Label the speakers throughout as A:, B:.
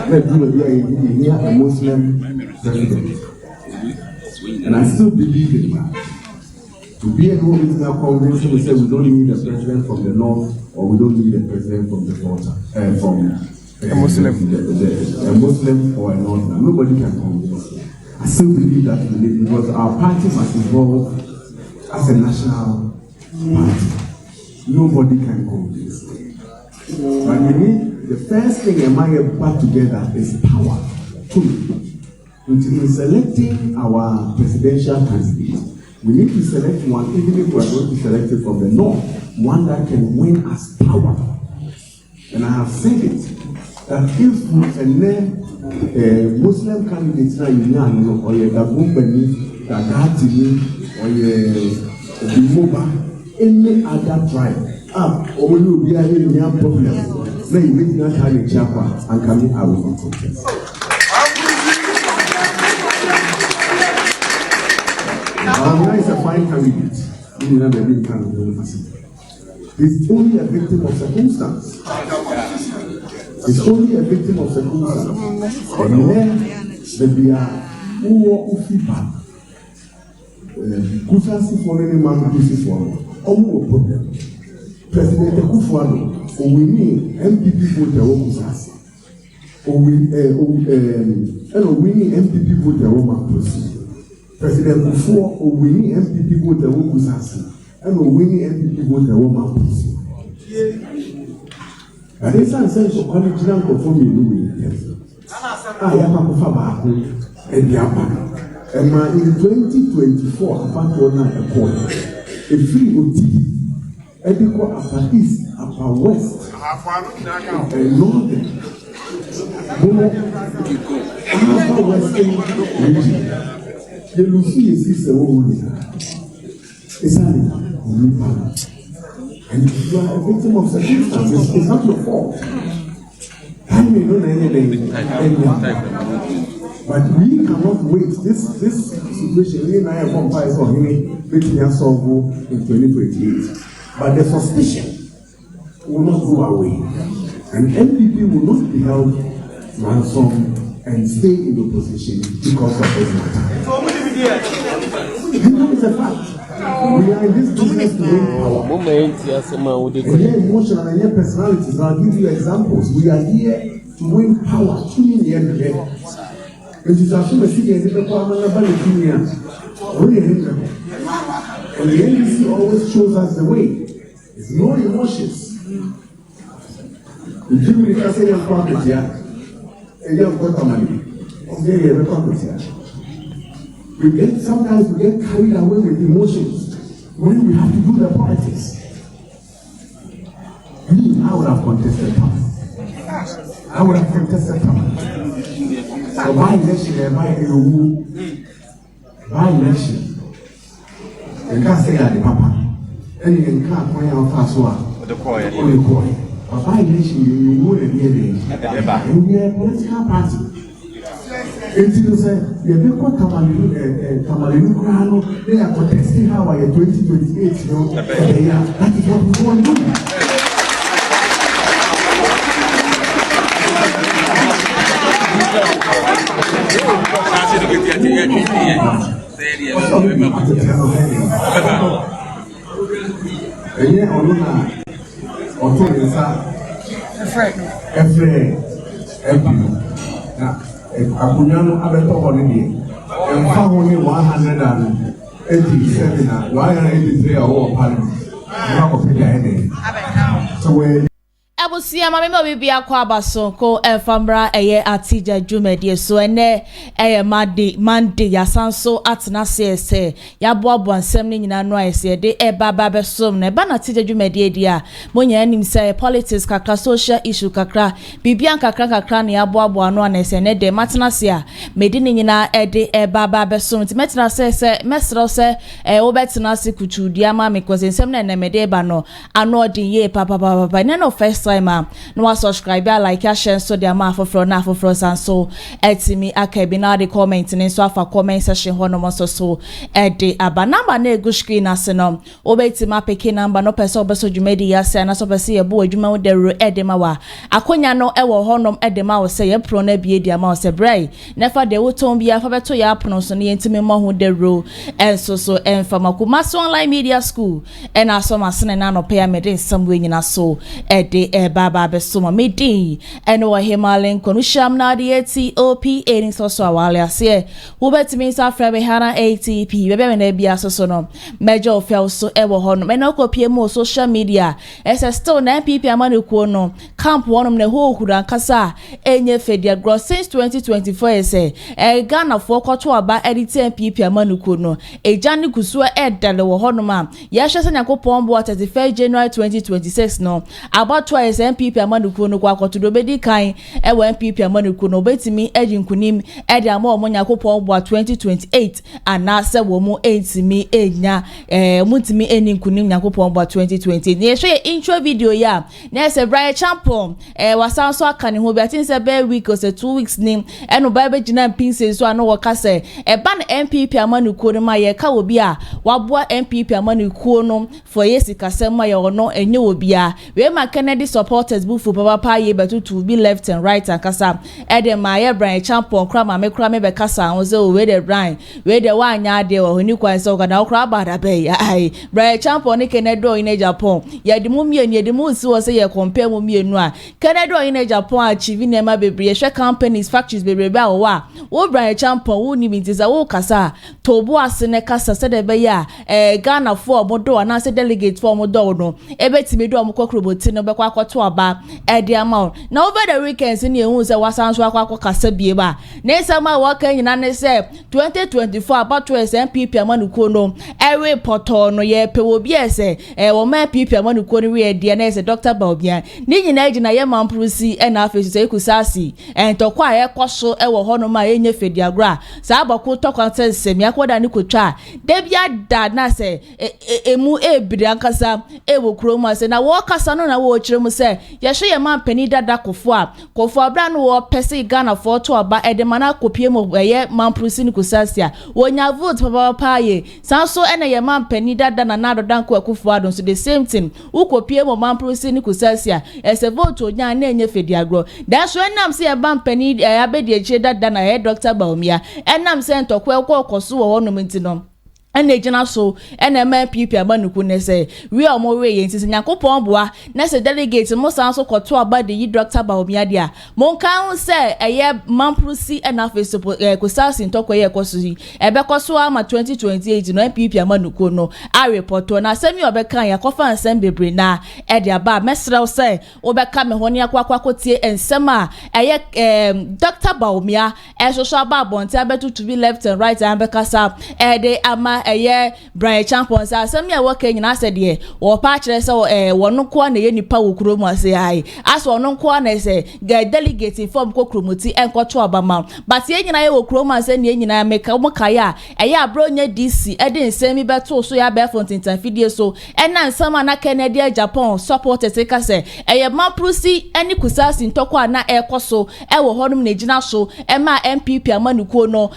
A: let's do a Muslim president. And I still believe in that. To be a political convention, we say we don't need a president from the north, or we don't need a president from the north, from a Muslim or a northerner. Nobody can convince me. I still believe that because our party must evolve as a national party. Nobody can convince me. But we need the first thing a man put together is power. Two. In selecting our presidential candidate, we need to select one, even if we are going to select it from the north, one that can win us power. And I have said it, that if a Muslim candidate now or a Gabumbani, Gagatini, or a Bimoba, any other tribe, or will be a problem, then you make that kind of chapa and coming out of the contest. Bawumia is a fine candidate. He's only a victim of circumstance. He's only a victim of circumstance. And then there are who feedback. Kusasi for any Mamprusi for no problem. President Kufuano, we need MPP vote Kusasi. We need MPP vote Mamprusi. President Kufuor winning MPP vote Kusasi and winning MPP vote Mamprusi. And this is a college rank of me. I am a Fabako and Yapa. And in 2024, about 1 point, a free OT, Ediko Upper East, Upper West, and Northern, Upper Western region. The Lucy is a woman. It's and you are a victim of circumstances. It's not your fault. I may know anything, but we cannot wait. This situation, we and I have fight for him, making us solve in 2028. But the suspicion will not go away, and MPP will not be held ransom and stay in opposition because of this matter. It's a fact. We are in this business to win power. And here emotional and here personalities. I'll give you examples. We are here to win power. And the NDC always shows us the way. There's no emotions. If you really say you're confident here, and you have got money, you're confident here. Sometimes we get carried away with emotions when we have to do the politics. I would have contested power. I would have contested power. So by election, by election, you can't say that the papa, and you can't point out fast one. The coin. But by election, you wouldn't be there. And we are a political party. Until say you be called Tamalinu Krano, they are contesting how I 2028. That is what we want to do. Akunyano abeto holiday. And only 187 183 award party. So
B: Abusia mama bibi akwa abaso ko enfambra eye atija dwumedie so ene eye mande yasanso atena se yaboabo ansem ne nyina no ayese de baba besom ne ba na atija dwumedie dia monya anim say politics kakra social issue kakra bibia kakra ne yaboabo ano anese ne de matena se a medi ne nyina de baba besom ti metena se mesro se wo betena se kuchudia ma me kwase nsem na mede ba no ano odin ye papa ne no first time a no wa subscribe like share so de ama afofro na afofro san so etimi aka bi na de comment ne so afa comment section ho no mo so de aba number na egu screen ase no obetima peke number no person obeso dwumedi ya se na so pese ye bo adwuma wo de ro edema wa akonya no ewo ho no edema wo se ye pro na bie dia ma wo se brai nefa de wo ton bia fa beto ya apno so ne yentimi mo ho de ro enso so enfama Kumasi online media school and aso masene na no pay me somewhere nyina so de baba be so me din and wo himalen konu sham na de ATOP any so awale ase wo betimi sa fra be hana ATP be be na bia so no major fel so ewo ho no me na kopie mo social media still na MPP amanukuo no camp wonom na ho kura kasa enye fedia grow since 2024 say Ghana for kwato aba edit MPP amanukuo no ejani kusua edale wo ho no ma ya hwese nyakopon bo 31 January 2026 no about twice MPP amanukuo no kwa kwato do bedi kan ewo MPP amanukuo no betimi ejinkunim ede ama omo nyakopon bo 2028 anase wo mu entimi enya mutimi eninkunim nyakopon bo 2020 ne hwe intro video ya na se BRYAN ACHEAMPONG wasan so aka ne ho bi atin se be week or 2 weeks nim eno ba be gina pinse so ano woka se ba na MPP amanukuo no ma ye ka obi a waboa MPP amanukuo no for yesi kasem ma ye ono enye obi a we ma Kennedy supporters bufu papa ye betu to be left and right and kasa ede ma ye BRYAN ACHEAMPONG kra ma me be kasa ho se we de BRYAN we de wa anya de wo ni kwan se ga na kra ba da be ai BRYAN ACHEAMPONG ne Kennedy in Japan ye de mu mie ni de mu si wo se ye compare mu mienu a Kennedy in Japan achieve nema bebre hwe companies factories bebre ba wo BRYAN ACHEAMPONG wo ni bintiza wo kasa tobo ase ne kasa se de be ya Ghana for omodo na se delegate for omodo no ebetimi do omokokroboti no be kwa kwato aba ede ama na over the weekends ni ehun se wasanso akwa kasa bie ba na sama wo kan nyina ne se 2024 about MPP amanukuo no ewe poto no ye pe obi ese wo ma MPP amanukuo no we de na ese Dr. Bawumia ni nyina ejina ye Mamprusi na afesu se Kusasi entokwa ye koso ewo ho no ma enye fediagra sa abako tokwa se mi akoda ni kotwa debia da na se emu ebiri ankasa ewo kroma se na wo kasa no na wo kiremu se ye hwe ye mampani dada kofo abra no wo pese Ghana for to aba edemana kopie mo ye Mamprusi ni Kusasi a wonya vote papa ye sanso ene ye mampani dada na nado danko akufo adon so the same thing ukopie mo Mamprusi ni Kusasi a ese vote onya na enye fediagro that's when nam se ye mampani abedi eche dada na ye Dr. Bawumia enam se ntokwa koso wo no mintino ene gina so ene MPP amanuku ne se we omo we yen sisi nyakopon boa na se delegate mo san so koto aba de yi Dr. Bawumia dia mo kan se eye Mamprusi na Facebook Kusasi ntokwa ye koso yi ebe koso ama 2028 no MPP amanuku no a report na semi obekan ya kofa nsem bebre na e dia ba mesrew se obeka me honi akwa kotie ensem a eye Dr. Bawumia so aba bonte abetu to be left and right and bekasa de ama BRYAN ACHEAMPONG sa asem ya woka nyina se de wo pa kire se wono ko na ye nipa wo kuro mu ase ai as wono ko na se delegate form ko kromoti enkoto abama but ye nyina ye wo kuro mu ase ne nyina meka mo kaya abronya DC ede nsemi beto so ya be fontintan fidie so na nsama na Kennedy Japan support te ka se Mamprusi eni Kusasi ntokwa na ekoso wo honum na gina so ma MPP amanukuo no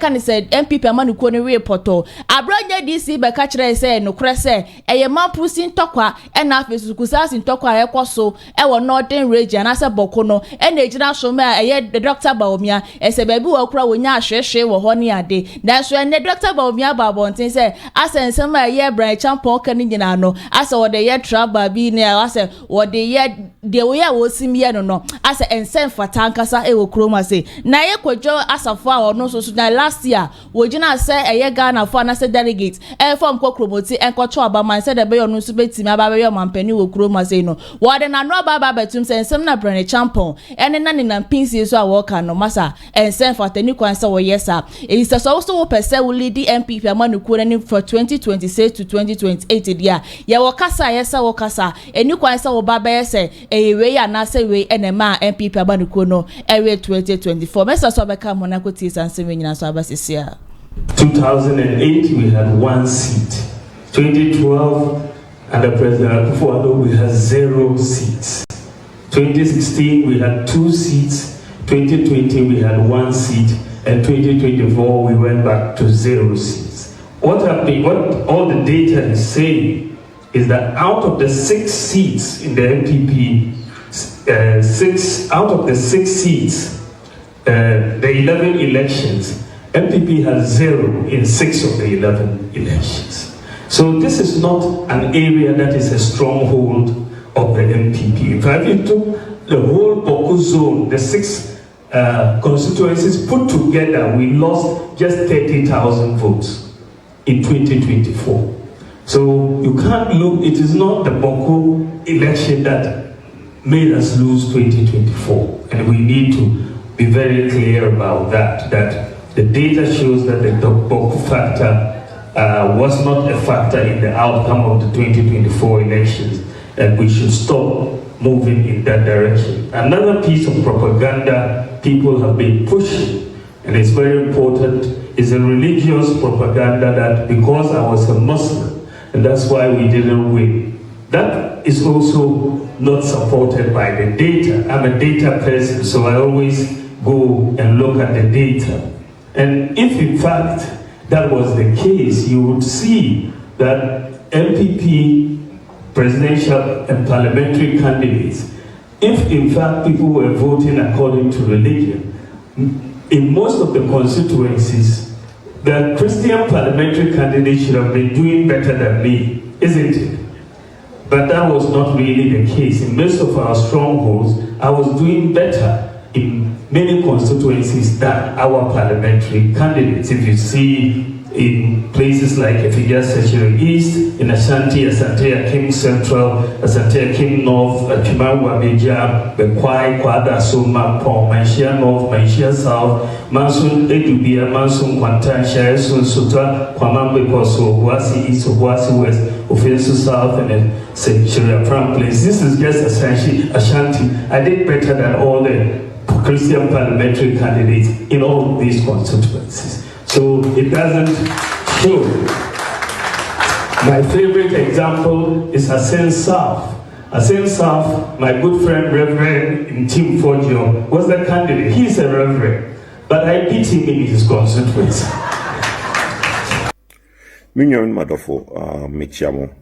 B: kan se MPP amanukuo no report abronya DC be ka kire se no kure se Mamprusi ntokwa na afesu Kusasi ntokwa ekoso wo Northern region na se boko no na gina so ma Dr. Bawumia ese bebi wo kura wonya ahwehwe wo ho ne ade dan so ne Dr. Bawumia babontin se asensem ma BRYAN ACHEAMPONG kan nyina no ase wo de ye traba bi ne ase wo de ye de wo ya wo simie no ase ensem fata nkasa wo kroma se na ye kwadwo asafo a ono so na last year wo gina se Ghana for na se delegate form ko kromoti enkoto abaman se de be ono so betimi aba be mampani wo kroma se no wo de na no aba betum se ensem na BRYAN ACHEAMPONG ene na ne na pinsi so a wo ka no masa ensem fata ni kwan se wo yesa is so wo pese wo lead MPP amanukuo ni for 2026 to 2028 dia ye wo kasa yesa wo kasa eni kwan se wo ba be se we ya na se we enema MPP amanukuo no ewe 2024 mesa so be ka mo na ko ti sanse we nyina so abasisia
C: 2008 we had 1 seat 2012 under President Akufo-Addo we had 0 seats 2016 we had 2 seats, 2020 we had 1 seat, and 2024 we went back to 0 seats. What all the data is saying is that out of the 6 seats in the MPP, 6 out of the 6 seats, the 11 elections, MPP has 0 in 6 of the 11 elections. So this is not an area that is a stronghold of the MPP. In fact, if you took the whole Boko zone, the 6 constituencies put together, we lost just 30,000 votes in 2024. So you can't look, it is not the Boko election that made us lose 2024. And we need to be very clear about that, that the data shows that the Boko factor was not a factor in the outcome of the 2024 elections, and we should stop moving in that direction. Another piece of propaganda people have been pushing, and it's very important, is a religious propaganda that because I was a Muslim, and that's why we didn't win. That is also not supported by the data. I'm a data person, so I always go and look at the data. And if in fact that was the case, you would see that MPP presidential and parliamentary candidates, if in fact people were voting according to religion, in most of the constituencies, the Christian parliamentary candidate should have been doing better than me, isn't it? But that was not really the case. In most of our strongholds, I was doing better in many constituencies than our parliamentary candidates. If you see in places like Efija Sechiri East, in Ashanti, Asante Akim Central, Asante Akim North, Akimawa Beja, Bekwai, Kwada, Soma, Pong, Manshia North, Manshia South, Mansun Edubia, Mansun Kwantan, Shayasun Suta, Kwamambe Koso, Obuasi East, Obuasi West, Ofensu South, and then Sechiri Pram Place. This is just Ashanti. I did better than all the Christian parliamentary candidates in all these constituencies. So it doesn't show. My favorite example is Asen South. Asen South, my good friend Reverend Tim Fodio was the candidate. He's a reverend, but I beat him in his constituency.
D: Minyon Madofo, Michiamo,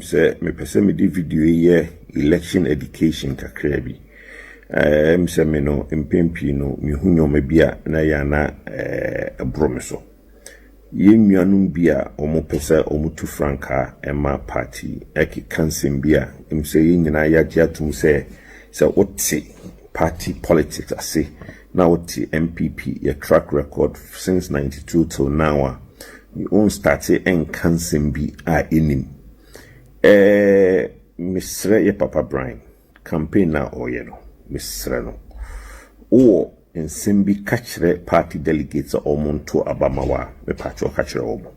D: say me pese me di video ye election education kakrebi. Say me no impempi no mi hunyo me bia na yana bromeso. Ye nuanum bia omo pese omo tu franka ema party eki kansim bia say ye nyina ya atum say what's party politics ase na what's MPP your track record since 92 till now you own started and kansim bi a enim Mr. ye Papa Bryan campaign na oyeno Mr. no o in Simbi kachre party delegates omonto abamawa me pacho kachre omo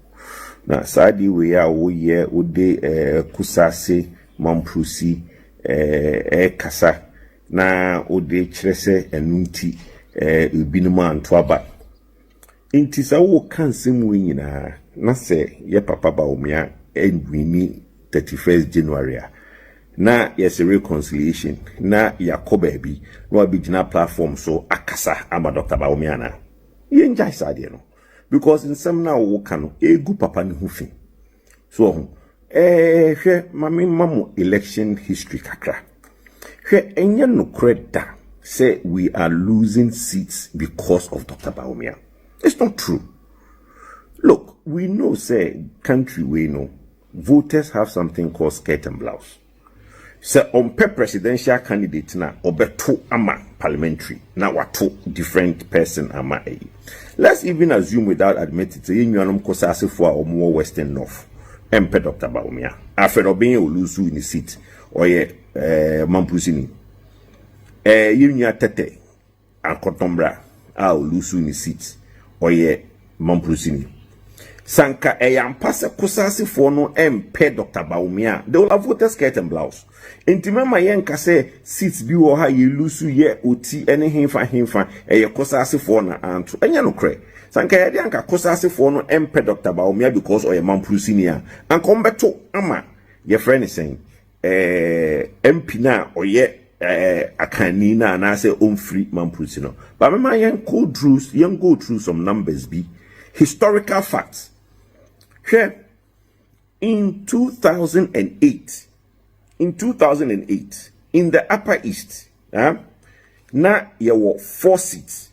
D: na sadi we ya wo ye ode Kusasi Mamprusi kasa na ode kyerese enunti ebinuma antoaba inti sa wo kansem we nyina na se ye Papa Bawumia endwini 31st January na yes a reconciliation na yakoba bi no abigina platform so akasa ama Dr. Bawumia na ye njai sade no because in some now wo kan egu papa ni hu fi so hwe mame mamo election history kakra hwe enye no kreda say we are losing seats because of Dr. Bawumia. It's not true. Look, we know say country we know voters have something called skirt and blouse. So on per presidential candidate na obeto ama parliamentary na wato different person ama e. Let's even assume without admitting to yenuanom Kusasi for or more Western North. MP Dr. Bawumia. After obeying olusu in the seat or Mamprusi ni. Yenuya tete ankotombra a olusu in the seat or Mamprusi ni. Sanka yampasa Kusasi for no MP Dr. Bawumia. They will have voted skirt and blouse. Intimema yenka say seats bi wo ha ye lusu ye oti ene himfa Kusasi for na anto. Enya no kre. Sanka yede anka Kusasi for no MP Dr. Bawumia because oye Mamprusi ni a. Anka ombeto ama ye friend is saying MP na oye akanina and I say free Mamprusi no. But remember, young go through some numbers be historical facts. Here in 2008, in the Upper East, na there were 4 seats.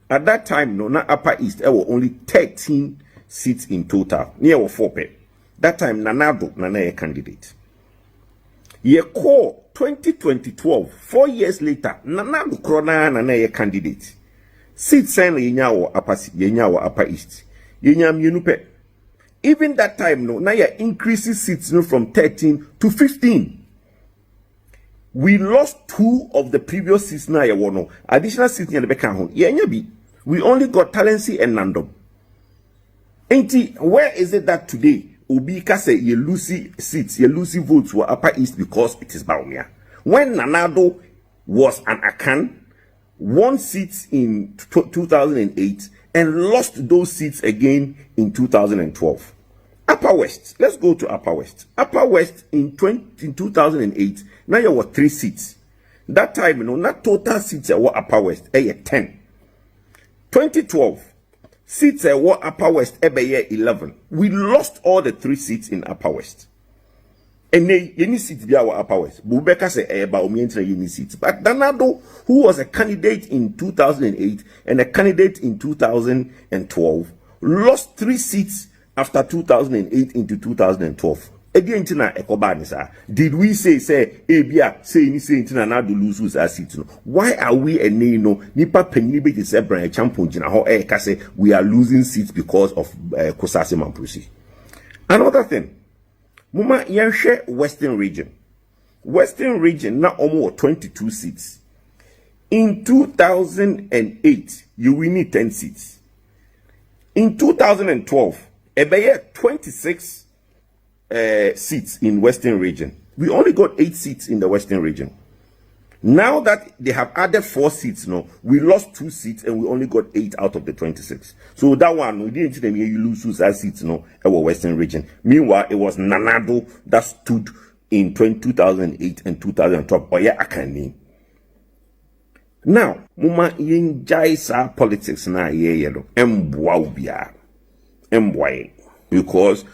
D: At that time, no, na Upper East, there were only 13 seats in total. There were 4 pay. That time, Nana a candidate. Ye call 2012, 4 years later, Nanado Krona Nana a candidate. Seats send yenyawo Upper East. Yenyam yunupe. Even that time, no, now you increases seats from 13 to 15. We lost 2 of the previous seats now. No additional seats in the Beckham. We only got Talensi and Nandom. Ain't where is it that today Obika say you lose seats, you lose votes for Upper East because it is Bawumia? When Nanado was an Akan, won seats in 2008 and lost those seats again in 2012. Upper West, let's go to Upper West. Upper West in 2008, now there were 3 seats. That time, not total seats were Upper West, 10. 2012, seats were Upper West, 11. We lost all the 3 seats in Upper West. And any seats be our Upper West. Bubeka say Bawumia any seats. But Danado, who was a candidate in 2008 and a candidate in 2012, lost 3 seats after 2008 into 2012. Again, did we say Abia say ni say intina na do lose our seats? Why are we a nipa pennibe to say BRYAN ACHEAMPONG jina ho say we are losing seats because of Kusasi Mamprusi? Another thing, Muma yanshe Western region. Western region na almost 22 seats. In 2008, you will need 10 seats. In 2012, Ebeye 26 seats in Western region. We only got 8 seats in the Western region. Now that they have added 4 seats, we lost 2 seats and we only got 8 out of the 26. So that one, we didn't tell them you lose that seats, our Western region. Meanwhile, it was Nanado that stood in 2008 and 2012. Oya Akani. Now, Muma Yinjaisa politics na yellow. Mbwaubia. Mbwae. Because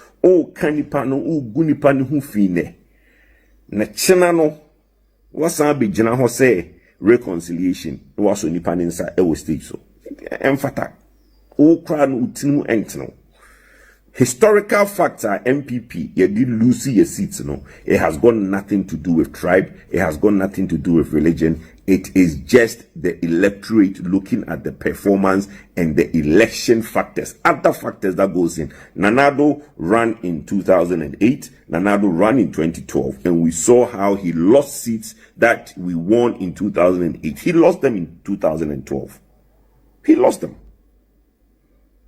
D: kanipano gunipano hu fine na chena no wasa be gina ho say reconciliation waso nipa nsa e wo stage so emfata kra no utinu entino historical factor MPP ye did lose your seats it has got nothing to do with tribe, it has got nothing to do with religion. It is just the electorate looking at the performance and the election factors, other factors that goes in. Nanado ran in 2008, Nanado ran in 2012, and we saw how he lost seats that we won in 2008. He lost them in 2012. He lost them.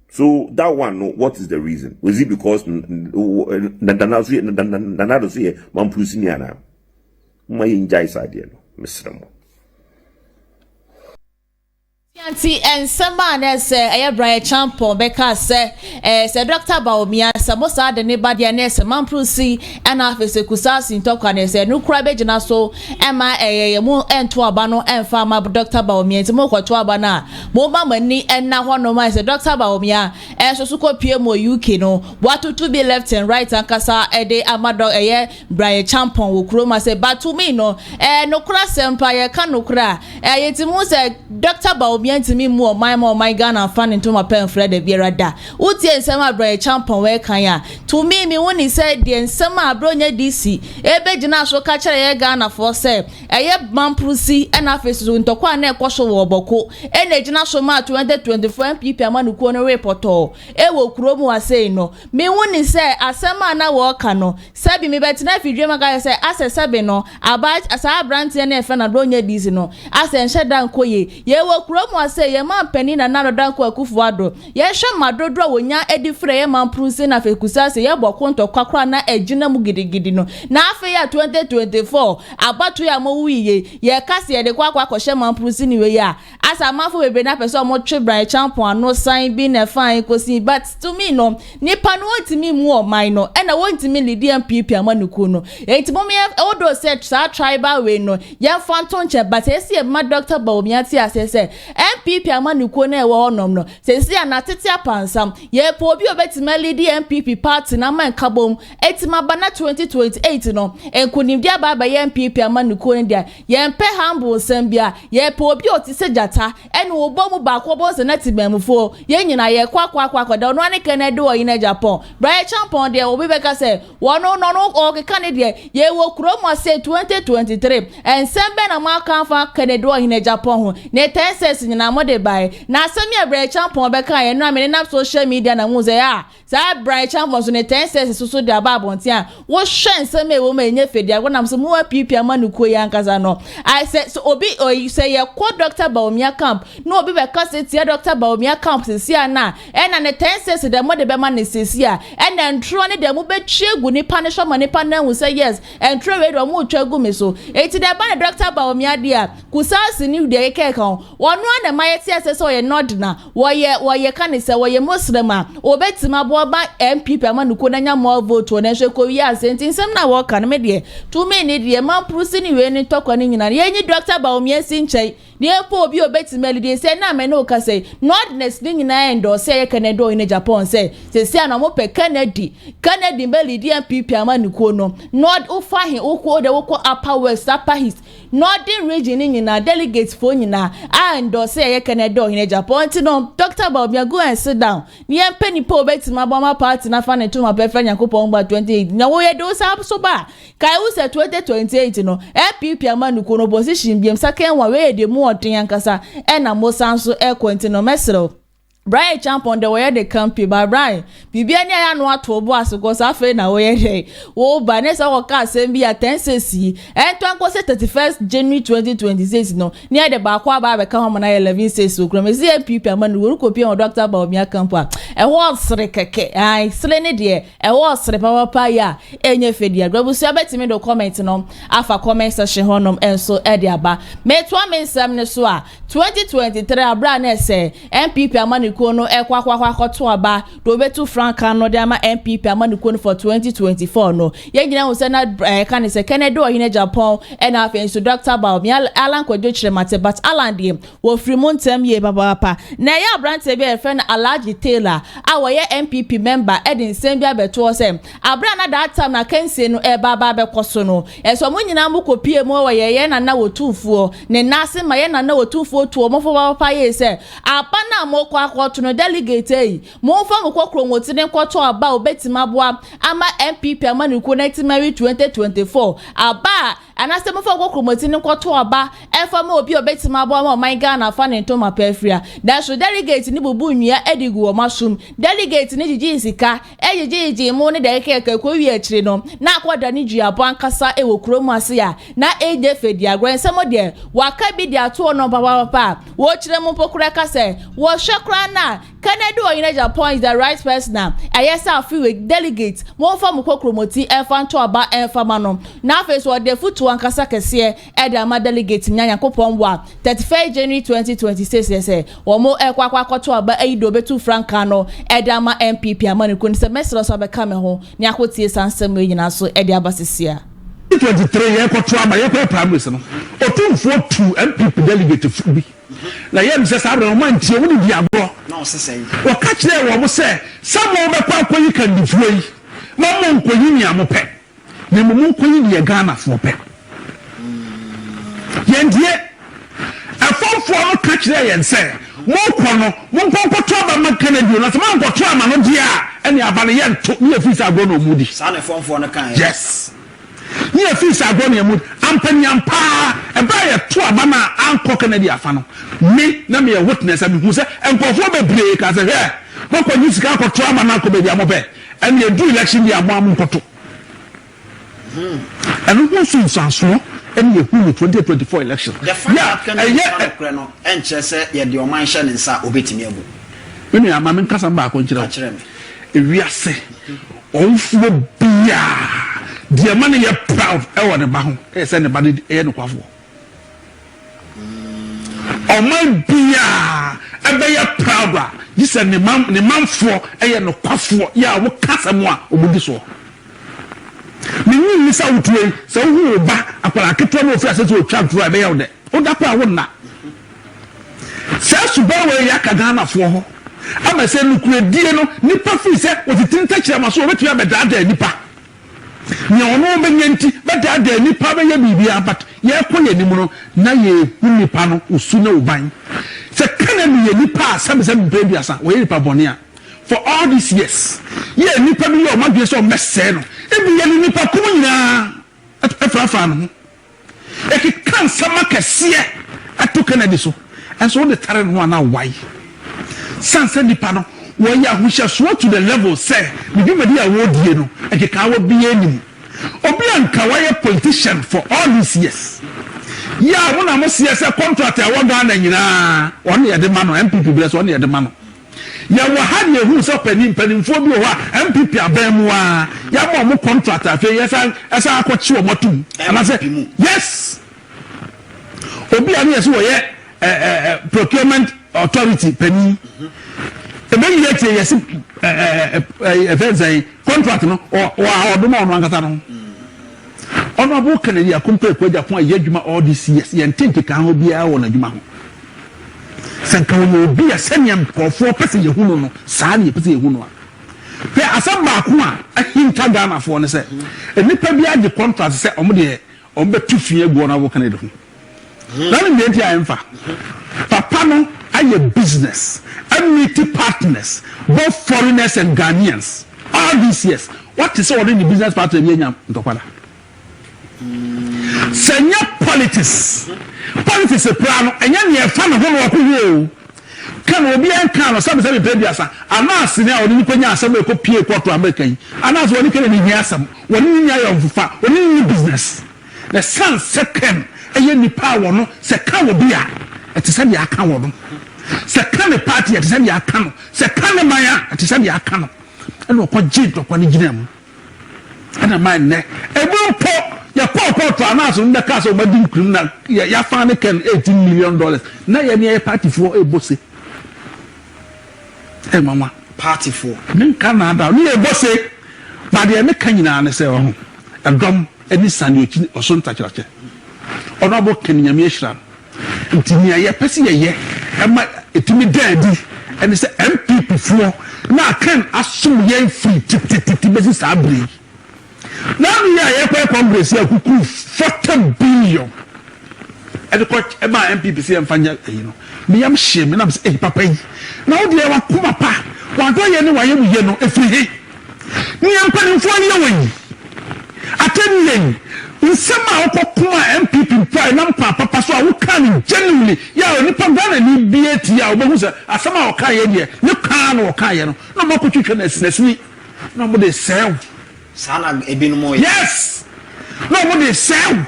D: So that one, what is the reason? Was it because Nanado say Mamprusi niana? My injai idea, Mr.
B: Yanti and someone say BRYAN ACHEAMPONG because say Dr. Bawumia samosa the neighbor nurse Mamprusi and office Kusasi talk and say no cry be jina so ema mo ento aba no emfa ma Dr. Bawumia nti mo kwato aba na mo ma mani enna ho no ma say Dr. Bawumia so ko pie mo UK no what to be left and right and kasa de amado BRYAN ACHEAMPONG wo kroma say but to me no no kra sempa ye ka no kra yeti mo say Dr. Bawumia to me more my Ghana fan into my pen Fred Birada. Uti and Sama BRYAN ACHEAMPONG where kanya. To me when he said the Sama Bronya DC, Ebe Jina so catch a Ghana for say, Mamprusi and offices in Tokwa ne kwasho woboko, and a Jina Shoma 2024 MPP manu kona reporto. Ewo Kuromu was saying no. Me when he say Asama na wakano, Sabi me betina if you dream a guy say as a Sabino, about as a brand and Fana Bronya DC no, as a shut down koye, ye wo Kuromu mo say ye man pani na Danko Akufo-Addo ye hwe madodro wonya edifre ye Mamprusi na fe Kusasi ye bokonto kwakra na ejina mu gidigidi no na afa ya 2024 abatu ya mo wiye ye kase ye de kwakwa kohye Mamprusi ni we ya asa mafo bebe na pese mo twe BRYAN ACHEAMPONG ano sign bi na fine kosi but to me no nipa no ontimi mu o man no e na wontimi lead MPP amanuku no enti me odo set sa tribal way no ye fanton che but esi e ma Dr. Bawumia ti asese MPP amanuku na e wo onom no sesi ana tete apansam ye po obi obetime lead MPP party na man kabom etima bana 2028 no enkunimdi ababa ye MPP amanuku ne dia ye mpe humble sambia ye po obi otise jata ene obo mu ba ko bo se na tibamfo ye nyina ye kwakwa da no ane Canada o yin Japan BRYAN ACHEAMPONG de obi beka se wono no o ke Canada ye wo kromo ase 2023 ensembe na maka fa Canada o yin Japan ho ne tenses nyina mo de bai na asemi BRYAN ACHEAMPONG beka ye no amene na social media na muze ya sa BRYAN ACHEAMPONG so ne tenses so de ababonti a wo hwe enseme wo ma enye fedi agona so mo apipi amanuko ya nkaza no I say so obi o say ye ko Dr. Bawumia camp no obi beka se tie Dr. Bawumia camp sisi ana na ne tenses de mo de be ma ne sisi a na ntro ne de mo be twegu nipa ne hwo ma nipa na hu say yes ntro we do mo twegu me so eti de ba ne Dr. Bawumia dia Kusasi ni de ke kan wono na maye tie se so ye nodna wo ye kan se wo ye muslim a obetima bo ba MPP amanuko na nya mo vote na hwe ko wi asenti nsem na wo kan me de to me ni de Mamprusi ni we ni tokwa ni nyina ye nyi Dr. Bawumia si nchai ni epo obi obetima lidi se na me no ka say nodness ni nyina endorse ye Canada in Japan say se na mo pe Canada be lidi MPP amanuko no nod ufa he ukwo de ukwo upper west upper east northern region ni nyina delegates for nyina endorse ye Canada in Japan ti no Dr. Bawumia go and sit down ni empe ni po obetima boma party na fa ne to ma prefer Yakopon gba 28 na wo ye do sa so ba kai wo se 2028 no MPP amanuko no position biem second one we de mu odin ankasa e na mo sanso e kwenti no mesro BRYAN ACHEAMPONG de where the campi ba BRYAN bibia ni aya no ato bo asoko sa fe na we ye wo ba ne sa wo ka asem bi a 10 sesi ento anko se 31st January 2026 no ni ade ba kwa ba be ka ho na 11 sesi okro si MPP amanu wo kopi on Dr. Bawumia camp a e ho sere keke ai sere ne de e ho sere papa ya enye fedi agbabu so abetimi do comment no afa comment section honom enso e de aba me to amensam ne so a 2023 abra na se MPP amanu kono ekwa to aba do betu franka no de ama MPP amanuko no for 2024 no ye nyina wo se na kan se Canada o yin Japan and afin so Dr. Bawumia Alan Kwadwo Chiremate but Alan de wo free montem ye papa na ya brante be friend Alhaji Taylor a wo ye MPP member edin sembia beto se abra na that time na kense no e baba be koso no e so mo nyina mo kopie mo wo ye na wo tufuo ne nase ma ye na wo tufuo to mo fo papa ye se apa na mo kwa to no delegate yi mo fa mo kokro ngoti ne kwoto aba obetima boa ama MPP amanuko na timari 2024 aba anase mo fa kokro ngoti ne kwoto aba e fa ma obi obetima boa ma my Ghana fa ne to ma pefria that so delegate ni bubu nwia edigu o masum delegate ni jiji sika ejiji mo ne de keke ko wi akire no na akwada ni dua bo ankasa e wo kromu ase ya na eje fedi agren samo de waka bi de ato no papa wo kire mo pokura kase wo hwekra na Canada or in Japan is the right person now. I yes I feel with delegates more from Kokromoti and Fanto about and Famano. Now face what the foot to Ankasa Kese Edama delegate Nyanya Kopongwa 31st January 2026 say or more Equaqua to about Aido Betu Francano Edama MPP Amani Kun semester of a camera home Nyakoti Sansem Region so Ediabasisia
E: 23 year for trauma, your primary son. Or 242 MPP delegate to be. Na yem se sabre o man tie woni dia go
F: no se say
E: o ka kire wo mo se samo be pa ko yi kan di fuyi ma mo ko yi ni amope na mo ko yi ni Ghana fo pe yen die afofo no ka kire yen se mo ko no mo ko to ba ma Canada no se ma ko to ama no dia ene aba ne yen to ni afisa go no mudi
F: sa na fofo no kan
E: yes ni afisa go no mudi ampanyampa e ba ye to aba na anko Canada afa no me na me witness am hu se enkofo bebre ka se he mo ko ni sika ko trauma na ko be dia mo be and you do election dia mo am nkoto enu ho sun sanso and you 2024 election.
F: And Chester, yet your mansion in Sa Obetimiabu.
E: When you are Mamma Casamba, if we are say, oh, for beer, dear money, you're proud. I want a bound, as anybody, and quaffle. Oh, my beer, and they are proud. You said the man for a no quaffle, ya, what Casamoa, or this one. Mimi misa utwe so hu ba akwara ketwa no ofia se to twa twa be yawo de o da pa wo na se suba we ya ka Ghana fo ho ama se nukure die no nipa fi se o titinta kire ma so o betua be da nipa nya ono be nyanti be da nipa be ya bibia but ye koye ni mu no na ye hu nipa no osu na uban se kana mi ye nipa asem se mpe biasa we nipa bone a for all these years ye nipa bi o ma dwe so messe no ebi ye nipa ko nyina afrafa no e ki kan sama kese ato Kennedy so enso the tare no na why sanse nipa no wo ya husha so to the level say me bi medi awodie no e ki ka wo bi anim obi anka wa ye politician for all these years ya mo na mo sie say contract a wo Ghana nyina won ye de ma no MPP bless won ye de ma no ya wo ha ne hu so panimfo bi ho a MPP abamu a ya mo contract afi yesa esa akwachi wo motum ana say yes obi ani yeso wo ye procurement authority panim ebe yete yesi event contract no o do ma no ankata no ono bu Kennedy akompe kwa Japan ye adwuma all this years ye ntenti ka ho bia wo na adwuma ho sanka wo obi a senior kofo pese ye hunu no saa ne pese ye hunu a pe asam ba ko a ahinta Ghana fo ne se enipa bia de contract se omde ombetu fie go na wo Kennedy ho na ne ntenti a emfa papa no aye business amity partners both foreigners and Ghanaians all these years what is already the business partner bi nya ntokwala senya politics plan enya ne fa no ho no ko wie kan obi an kan no sabe pe biasa anas ne a oni ni kwanya asam e ko pie ko to America yi anas oni kene ni hia asam oni ni nya yo fufa oni ni business the san second eye ni power no se kan obi a etise bi aka wo no se kan the party etise bi aka no se kan the maya etise bi aka no eno ko jid to ko ni gina mu ana man ne ebu po ya pop to anas no ka so badin krum na ya fa ne ken $18 million na ya ne party for e bose e mama
F: party for
E: nin kana da ni e bose ba de me kan nyina ne se ho adom eni sane ochi oso ntachirache ono bo ken nyame ehira ntini ya pese ye ema etimi daadi eni se MPP for na kan asum ye free tititi besi sabri na mi ya ye kwa congress ya kuku 40 billion e ko e ma MPP se mfanya no mi yam hye mi na se papa yi na wo de wa kuma pa wa do ye ni wa ye mu ye no efiri he ni empanimfo ye wani ateni nsema okokuma MPP pa na papa so a wo kan genuinely ya oni pa Ghana ni bieti ya obehu se asema o kan ye de ni kan no o kan ye no na mo kotwetwe na sinesini na mo de sell
F: sana ebinu mo
E: yes no mo de sell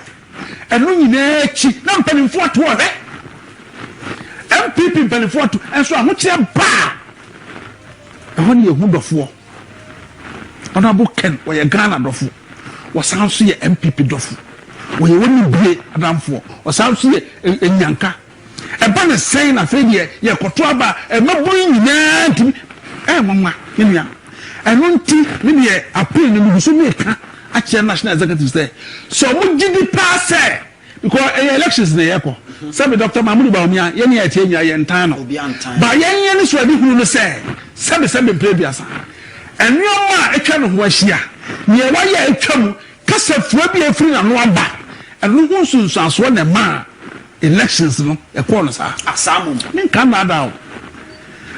E: enu nyina chi na mpanimfo ato he MPP mpanimfo ato enso ahokyere ba ehoni ehu dofo ona bo ken wo ye Ghana dofo wo sanso ye MPP dofo wo ye woni bie adamfo wo sanso ye enyanka eba ne sen na fe de ye koto aba emaburu nyina ntimi mama nyina enunti ni de appeal ni muguso meka a chair national executive say so mo gidi pass because elections na yeko sabe Dr. Bawumia ye ne atie nya ye ntan no ba ye ne so adi hunu no say sabe play biasa enwoma etwa no ho ahia ne wa ye etwam kasafua bi afiri na no aba enu ho sunsuaso na ma elections no ekọ no sa
F: asamu
E: nka na da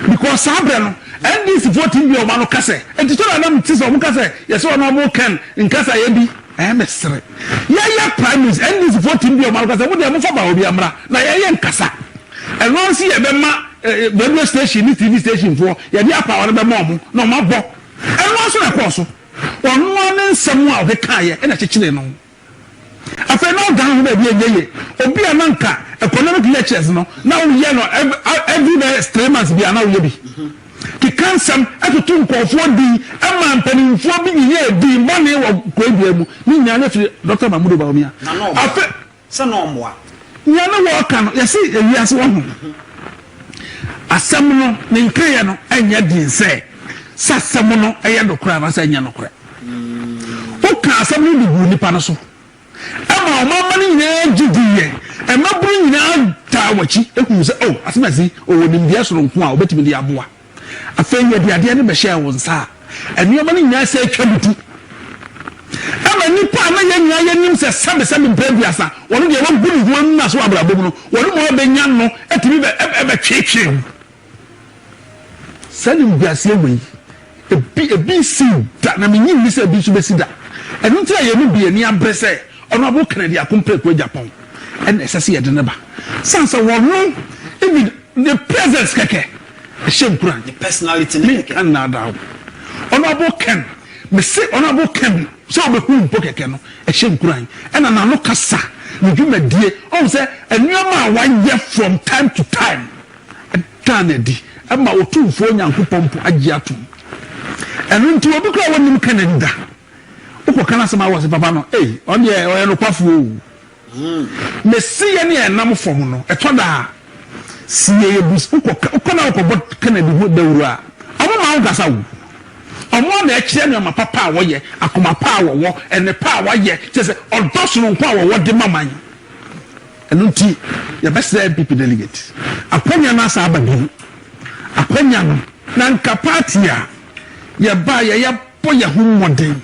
E: because sabe no NDC voting bi o ma no kase enti to na nam tise o mu kase ye se ona mo ken nkasa ye bi mesre ya primaries NDC voting bi o ma no kase mo de mo fa ba obi amra na ye nkasa eno si ye be ma radio station ni TV station for ye bi apa wona be ma mo na ma bo eno so na ko so ono ne nsem a o de kan ye na chechire no Afa no down be ye obi ananka economic lectures no now ye no every day 3 months bi ana ye bi ki kansam atoto nkofo di ama mpanimfo bi ye di mbone wo kwabia mu ni nya na fi Dr. Mamudu Bawumia afa
F: se no moa
E: nya na wo ka no yesi ewiase wo ho asam no ne nkeye no anya din se sasam no eye dokora ma se anya nokora wo ka asam no di nipa no so ama mama ni nyina gidiye e maburu nyina ta wachi ehu se oh asemasi o woni mbia soro nko a obetimi di aboa afenye de ade ne be hye wo nsa enuoma ni nyina se atwabutu ama nipa na ye nyina ye nim se sabe mprabiasa wono de won buru ho na so abrabom no wono mo be nya no etimi be twetwe sanim biase ewe ebi si da na me nyim se bi so be si da enu tira ye no bi ani abrese ono abo Canada akompe ko Japan en esase ye de ne ba sansa wono even the presence keke shemkura
F: the personality ne keke
E: anada ono abo ken me se ono abo ken so be hu mpo keke no shemkura ena na no kasa ne dwumadie on se enuama wanye from time to time tanedi ama otumfo nyankopompo agi atom enu nti obi kura wonim Canada uko kana sama wase papa no on ye o no kwafo me siye ne enam fom no etoda siye ye bus uko na uko bot Canada ho dawura omo ma ngasa wo omo na ekire ne ma papa wo ye akoma pa wo ene pa wo ye tese odoso no kwa wo de maman enu nti ye best MPP delegate akonya na sa abadu akonya no na nkapatia ye ba ye po ye hu moden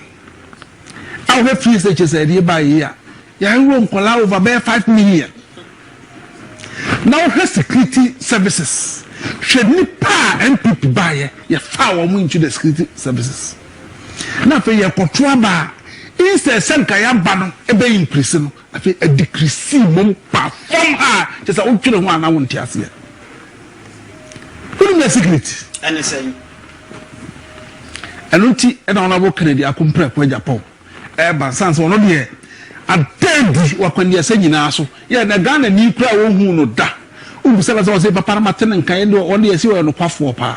E: our fees such as a by year. Young Kola over bare 5 million. Now her security services should need pa MPP buyer your foul into the security services. Now for your control bar instead send Kayambano a bay increase a decrease mum from her just a okay one I won't tell you. Who the secret?
F: And say
E: and unti and honorable Kennedy I compare with Japan. Eba sans wono de atedi wakwani ase nyina so ye na Ghana ni kura wo hu no da ubu se ba se papa na matene nkan de on de ase wo no kwafo pa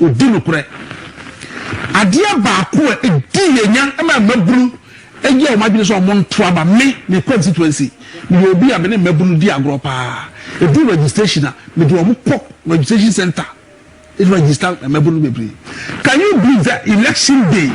E: odi no kure ade ba ko edi ye nya ma maburu eje o madwene so mo nto aba me ne constituency ni obi a me ne maburu di agro pa edu registration na me do mo pop registration center it register maburu bebre. Can you believe that election day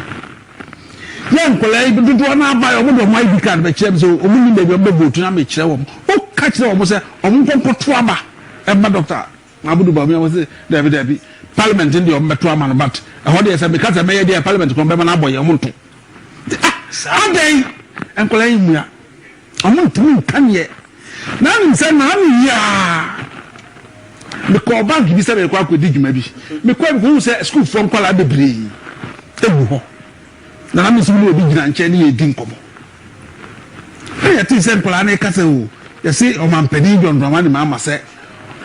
E: yan kola ibudu na ba yo do mo ID card be kire so omuni be be vote na me kire wo o ka kire wo se omko to aba e ma doctor Mamudu Bawumia wo se David parliament ndi o meto ama no but e ho de se me ka se me ye de parliament ko be na aboye omonto adai en kola imua omonto kan ye na nim se na am ya me ko bank bi se be kwa ko digima bi me ko bi se school from kola bebre ewu ho na na misimu obi gina nche ni edi nkomo e yati se nkola na kase o yesi o mampeni John Dramani mama se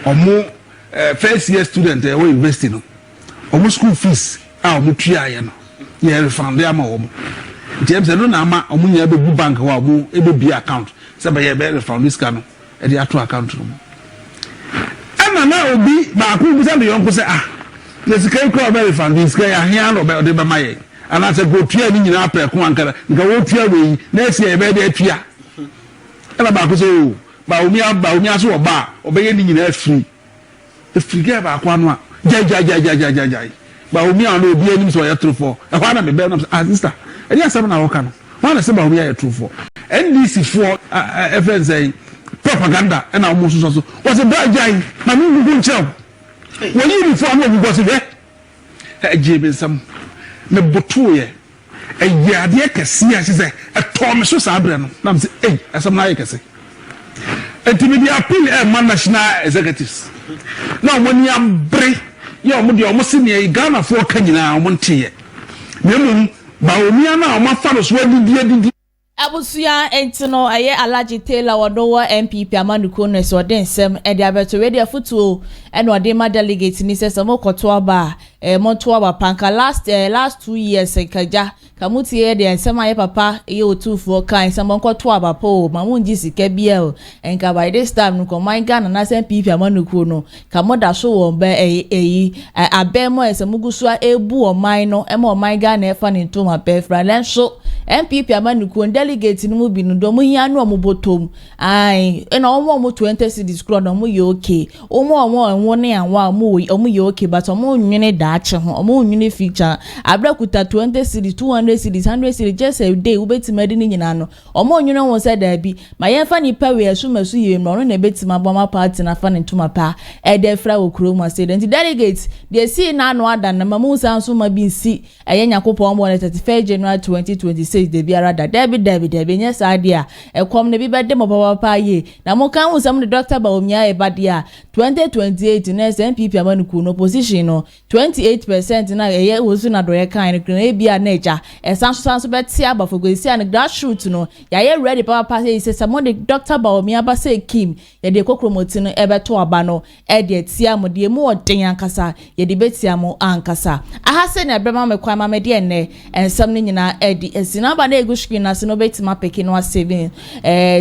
E: omo first year student we university no omo school fees a omo tua ye no ye refund ya ma omo James no na ama omo nya be bu bank wa omo e be bi account se be ye be refund this ka no e dey ato account no ana na obi ba ku bu se be yon ko se le sika ko be refund this ka ya hia no be de be maye ana se go tua ni nyina apeko ankara nka wo tua we na esi e be de atua ala ba ko so Bawumia so oba obeye ni nyina free ge ba ko anu a jai Bawumia no obi anim so ya trufo e ho na me be na sister e dey asem na wo ka no ho na se Bawumia ya trufo NDC for FNZ propaganda and almost so was a bad jai na me go nchew wo yi for am go se be e jebe sam me botoye e yade kese ya se e to me so sabre no na me se asem na yekese enti appeal e national executives na woni ambre ye omo de omo se ne Ghana for kanyina omo nteye memu Bawumia na omo fa no so adidi
B: abusuya entino aye Alhaji Taylor wodowo MPP amanuko no so den sem e de abeto we de afutuo e no de ma delegate ni se mo koto aba monto aba panka last 2 years kaja kamuti ye de ensema ye papa ye otufo kan ensema nkoto aba po mamunji sika bia o enka by this time no koman Ghana na sem pipi amanuku no kamoda so wo be abemo esemugusu ebu oman no ema oman Ghana e fa ne ntoma pefra lenso MPP amanuku delegate no mu bi no do mu hia no omobotom ai na omo 20 cities kro no mu ye okay omo enwo ne anwa omo ye okay but omo nwene daache ho omo nwene feature abrakuta 20 cities 200 cities 100 cities just a day ubetima de ni nyina no omo nwene won say da bi ma ye fa ni pa we asumasu ye no no na betima boma party na fa ne ntoma pa e de fra okroma say the delegates they see na no ada na mamu sanso ma bi nsi eye nyakopon mo 31 January 2026 de biara da debi nya sadia e kom ne bi bede mo papa ye na mo kan usam de Dr. Bawumia e badia 2028 na MPP amanuku no position no 28% na eye wozu na do ye kan ne kran e bia na eja e sanso beti abafogo isi an grassroots no ya ye ready papa say se some de Dr. Bawumia ba say kim ye de kokromoti no e beto aba no e de tia mo de mu oden ankasa ye de betia mo ankasa aha se na brema me kwa ma me de enne ensam ne nyina e di esina ba na egu screen na se no betima peke no asevin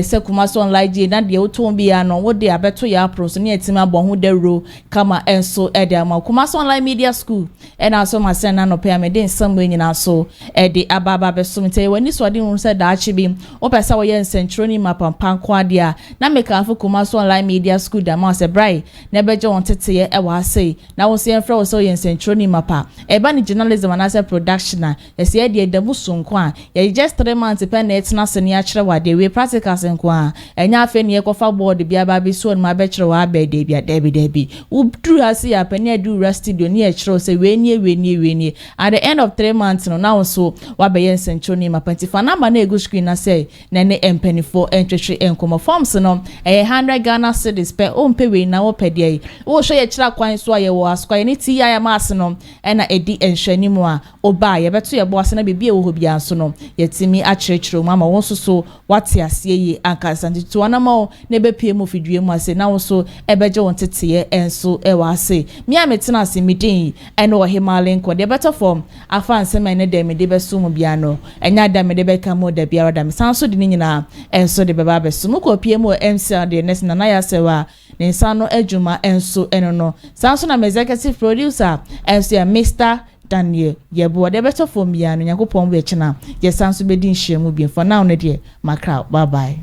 B: se Kumasi online na de oto bia no wo de abeto ya pro so ne etima bo ho de ro kama enso e de ama Kumasi online media school e na so ma se na no pe me de ensam we nyina so e de ababa be so mte wani so de se da achi bi o pesa wo ye nsentroni mapampan kwa dia na meka afo Kumasi online media school da ma se brai na beje won tete ye e wa sei na wo se enfra wo so ye nsentroni mapa e ba ni journalism na se production na e se de da musunko a ye just 3 months pe na etina se ne a kire wa de we practicals nko a enya afa ne ye kofa board bia ba bi so ma be kire wa ba de bia debi u dru hasi ya pe ne du studio ne e kire se we nie at the end of 3 months no now so wa be ye nsentroni mapa ntifa na ma na egu screen na say na ne empenifo entwetwe enkomo forms no 100 Ghana cedis pe o mpe we na wo pede wo hwe ye kira kwan so aye wo asko ye ne ti ya mass no e na edi enhwani mu a oba ye beto ye bo ase na bibia wo ho bia so no yetimi a kirikiro mama won so wate ase yi ankasa ntitu anama na bepie mu fidue mu ase na wo so ebeje won teteye enso e wa ase mi a metina ase midin e no himalen ko de better form afa ansema ne de me de beso mu bia no enya da me de beka mu da bia da me sanso de nyina enso de beba beso mu ko pie mu MC de next na ya sewa ne nsano adwuma enso eno no sanso na executive producer enso ya Mr. Daniel yebo de better form bia no yakopon be china ye sanso be din hyiamu bi for now ne de makra bye bye.